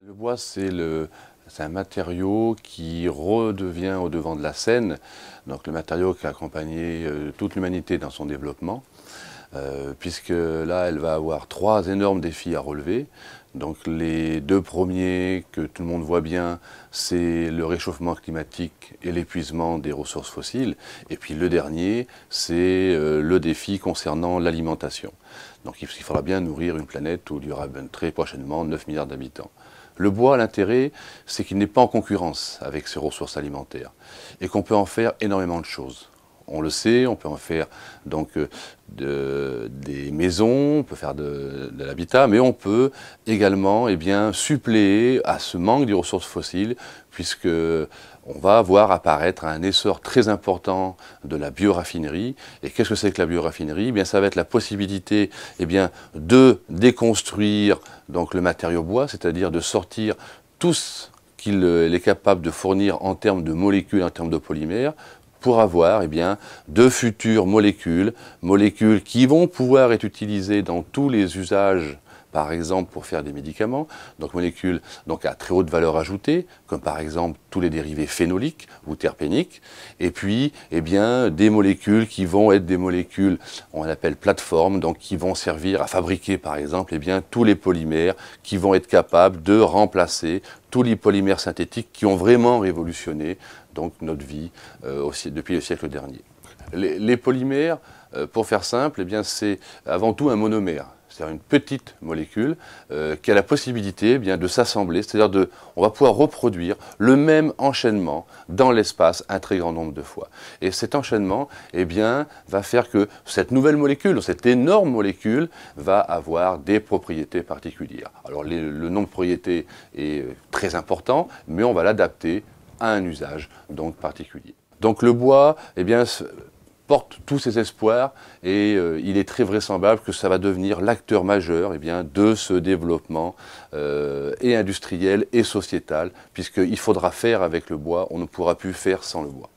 Le bois, c'est un matériau qui redevient au devant de la scène, donc le matériau qui a accompagné toute l'humanité dans son développement, puisque là, elle va avoir trois énormes défis à relever. Donc les deux premiers que tout le monde voit bien, c'est le réchauffement climatique et l'épuisement des ressources fossiles. Et puis le dernier, c'est le défi concernant l'alimentation. Donc il faudra bien nourrir une planète où il y aura très prochainement 9 milliards d'habitants. Le bois, l'intérêt, c'est qu'il n'est pas en concurrence avec ses ressources alimentaires et qu'on peut en faire énormément de choses. On le sait, on peut en faire donc des maisons, on peut faire de l'habitat, mais on peut également suppléer à ce manque de ressources fossiles, puisque on va voir apparaître un essor très important de la bioraffinerie. Et qu'est-ce que c'est que la bioraffinerie? Ça va être la possibilité de déconstruire donc, le matériau bois, c'est-à-dire de sortir tout ce qu'il est capable de fournir en termes de molécules, en termes de polymères, pour avoir de futures molécules qui vont pouvoir être utilisées dans tous les usages, par exemple pour faire des médicaments, donc molécules à très haute valeur ajoutée, comme par exemple tous les dérivés phénoliques ou terpéniques, et puis des molécules qui vont être des molécules, on appelle plateformes, donc qui vont servir à fabriquer par exemple tous les polymères qui vont être capables de remplacer tous les polymères synthétiques qui ont vraiment révolutionné donc, notre vie depuis le siècle dernier. Les polymères, pour faire simple, c'est avant tout un monomère. C'est-à-dire une petite molécule qui a la possibilité de s'assembler, c'est-à-dire on va pouvoir reproduire le même enchaînement dans l'espace un très grand nombre de fois. Et cet enchaînement va faire que cette nouvelle molécule, cette énorme molécule, va avoir des propriétés particulières. Alors le nombre de propriétés est très important, mais on va l'adapter à un usage donc particulier. Donc le bois, porte tous ses espoirs et il est très vraisemblable que ça va devenir l'acteur majeur de ce développement et industriel et sociétal, puisqu'il faudra faire avec le bois, on ne pourra plus faire sans le bois.